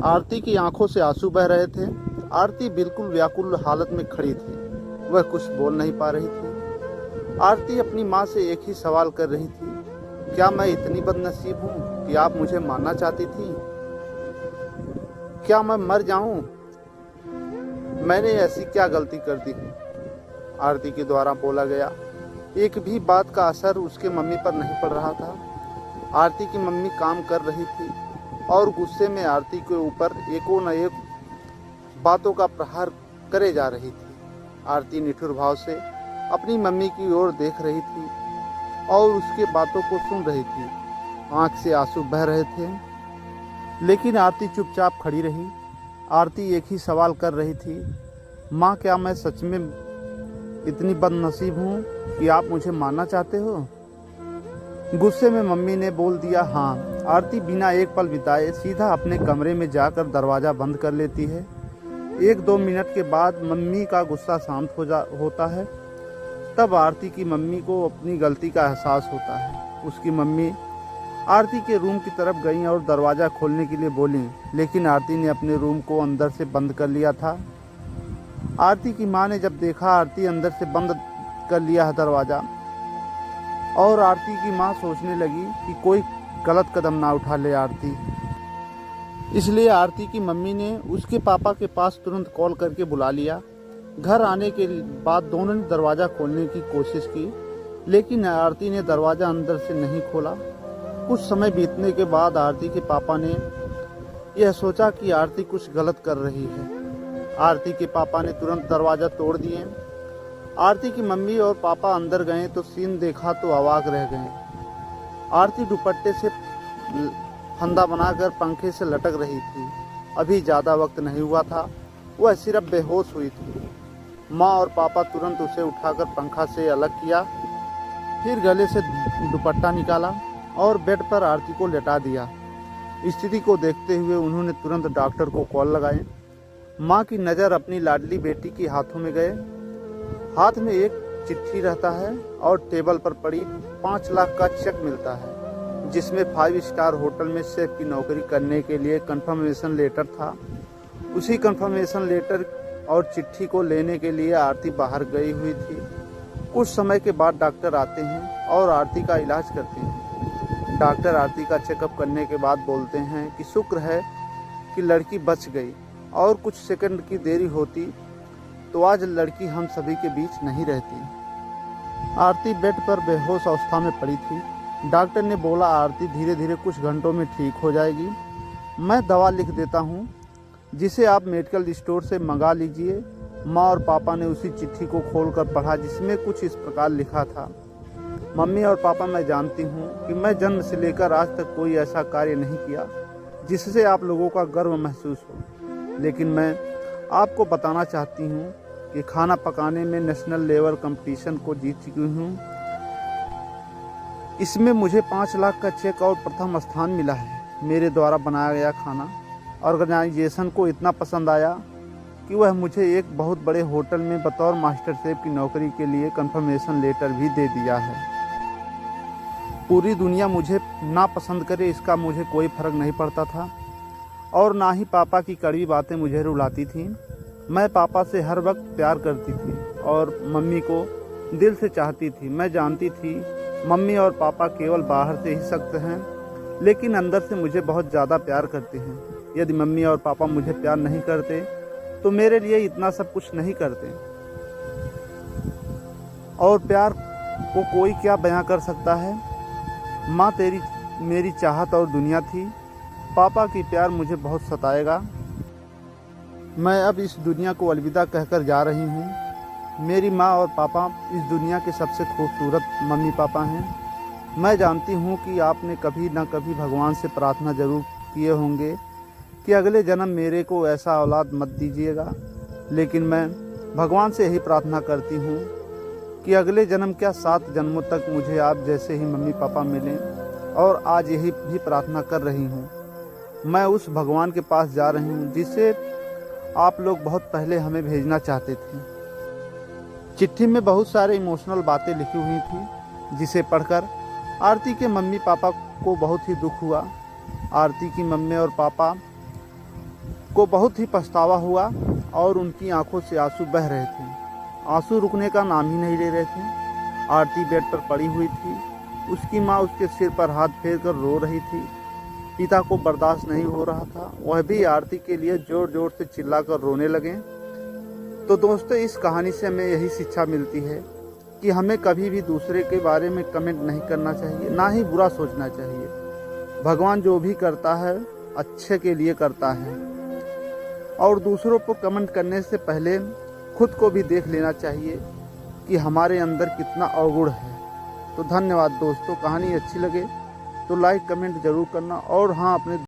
आरती की आंखों से आंसू बह रहे थे। आरती बिल्कुल व्याकुल हालत में खड़ी थी। वह कुछ बोल नहीं पा रही थी। आरती अपनी माँ से एक ही सवाल कर रही थी, क्या मैं इतनी बदनसीब हूँ कि आप मुझे मारना चाहती थी? क्या मैं मर जाऊं? मैंने ऐसी क्या गलती कर दी? आरती के द्वारा बोला गया एक भी बात का असर उसके मम्मी पर नहीं पड़ रहा था। आरती की मम्मी काम कर रही थी और गुस्से में आरती के ऊपर एको न एक बातों का प्रहार करे जा रही थी। आरती निठुर भाव से अपनी मम्मी की ओर देख रही थी और उसके बातों को सुन रही थी। आंख से आंसू बह रहे थे, लेकिन आरती चुपचाप खड़ी रही। आरती एक ही सवाल कर रही थी, माँ क्या मैं सच में इतनी बदनसीब हूँ कि आप मुझे मारना चाहते हो? गुस्से में मम्मी ने बोल दिया हाँ। आरती बिना एक पल बिताए सीधा अपने कमरे में जाकर दरवाज़ा बंद कर लेती है। 1-2 मिनट के बाद मम्मी का गुस्सा शांत होता है। तब आरती की मम्मी को अपनी गलती का एहसास होता है। उसकी मम्मी आरती के रूम की तरफ गई और दरवाज़ा खोलने के लिए बोली, लेकिन आरती ने अपने रूम को अंदर से बंद कर लिया था। आरती की माँ ने जब देखा आरती अंदर से बंद कर लिया है दरवाज़ा, और आरती की माँ सोचने लगी कि कोई गलत कदम ना उठा ले आरती। इसलिए आरती की मम्मी ने उसके पापा के पास तुरंत कॉल करके बुला लिया। घर आने के बाद दोनों ने दरवाज़ा खोलने की कोशिश की, लेकिन आरती ने दरवाज़ा अंदर से नहीं खोला। कुछ समय बीतने के बाद आरती के पापा ने यह सोचा कि आरती कुछ गलत कर रही है। आरती के पापा ने तुरंत दरवाज़ा तोड़ दिए। आरती की मम्मी और पापा अंदर गए तो सीन देखा तो अवाक रह गए। आरती दुपट्टे से फंदा बनाकर पंखे से लटक रही थी। अभी ज़्यादा वक्त नहीं हुआ था, वह सिर्फ बेहोश हुई थी। माँ और पापा तुरंत उसे उठाकर पंखा से अलग किया, फिर गले से दुपट्टा निकाला और बेड पर आरती को लेटा दिया। स्थिति को देखते हुए उन्होंने तुरंत डॉक्टर को कॉल लगाए। माँ की नज़र अपनी लाडली बेटी के हाथों में गए। हाथ में एक चिट्ठी रहता है और टेबल पर पड़ी 5 लाख का चेक मिलता है, जिसमें 5 स्टार होटल में शेफ की नौकरी करने के लिए कंफर्मेशन लेटर था। उसी कंफर्मेशन लेटर और चिट्ठी को लेने के लिए आरती बाहर गई हुई थी। कुछ समय के बाद डॉक्टर आते हैं और आरती का इलाज करते हैं। डॉक्टर आरती का चेकअप करने के बाद बोलते हैं कि शुक्र है कि लड़की बच गई, और कुछ सेकंड की देरी होती तो आज लड़की हम सभी के बीच नहीं रहती। आरती बेड पर बेहोश अवस्था में पड़ी थी। डॉक्टर ने बोला आरती धीरे धीरे कुछ घंटों में ठीक हो जाएगी। मैं दवा लिख देता हूँ, जिसे आप मेडिकल स्टोर से मंगा लीजिए। माँ और पापा ने उसी चिट्ठी को खोलकर पढ़ा, जिसमें कुछ इस प्रकार लिखा था, मम्मी और पापा, मैं जानती हूँ कि मैं जन्म से लेकर आज तक कोई ऐसा कार्य नहीं किया जिससे आप लोगों का गर्व महसूस हो, लेकिन मैं आपको बताना चाहती हूँ कि खाना पकाने में नेशनल लेवल कंपटीशन को जीत चुकी हूँ। इसमें मुझे 5 लाख का चेक और प्रथम स्थान मिला है। मेरे द्वारा बनाया गया खाना ऑर्गेनाइजेशन को इतना पसंद आया कि वह मुझे एक बहुत बड़े होटल में बतौर मास्टर शेफ की नौकरी के लिए कंफर्मेशन लेटर भी दे दिया है। पूरी दुनिया मुझे ना पसंद करे, इसका मुझे कोई फर्क नहीं पड़ता था, और ना ही पापा की कड़वी बातें मुझे रुलाती थीं। मैं पापा से हर वक्त प्यार करती थी और मम्मी को दिल से चाहती थी। मैं जानती थी मम्मी और पापा केवल बाहर से ही सख्त हैं, लेकिन अंदर से मुझे बहुत ज़्यादा प्यार करते हैं। यदि मम्मी और पापा मुझे प्यार नहीं करते तो मेरे लिए इतना सब कुछ नहीं करते। और प्यार को कोई क्या बयां कर सकता है। माँ तेरी मेरी चाहत और दुनिया थी। पापा की प्यार मुझे बहुत सताएगा। मैं अब इस दुनिया को अलविदा कहकर जा रही हूँ। मेरी माँ और पापा इस दुनिया के सबसे खूबसूरत मम्मी पापा हैं। मैं जानती हूँ कि आपने कभी न कभी भगवान से प्रार्थना जरूर किए होंगे कि अगले जन्म मेरे को ऐसा औलाद मत दीजिएगा, लेकिन मैं भगवान से यही प्रार्थना करती हूँ कि अगले जन्म क्या 7 जन्मों तक मुझे आप जैसे ही मम्मी पापा मिलें, और आज यही भी प्रार्थना कर रही हूँ। मैं उस भगवान के पास जा रही हूँ जिसे आप लोग बहुत पहले हमें भेजना चाहते थे। चिट्ठी में बहुत सारे इमोशनल बातें लिखी हुई थी, जिसे पढ़कर आरती के मम्मी पापा को बहुत ही दुख हुआ। आरती की मम्मी और पापा को बहुत ही पछतावा हुआ और उनकी आंखों से आंसू बह रहे थे। आंसू रुकने का नाम ही नहीं ले रहे थे। आरती बेड पर पड़ी हुई थी। उसकी माँ उसके सिर पर हाथ फेर कर रो रही थी। पिता को बर्दाश्त नहीं हो रहा था, वह भी आरती के लिए जोर जोर से चिल्लाकर रोने लगे। तो दोस्तों, इस कहानी से हमें यही शिक्षा मिलती है कि हमें कभी भी दूसरे के बारे में कमेंट नहीं करना चाहिए, ना ही बुरा सोचना चाहिए। भगवान जो भी करता है अच्छे के लिए करता है, और दूसरों को कमेंट करने से पहले खुद को भी देख लेना चाहिए कि हमारे अंदर कितना अवगुण है। तो धन्यवाद दोस्तों। कहानी अच्छी लगे तो लाइक कमेंट ज़रूर करना, और हाँ, अपने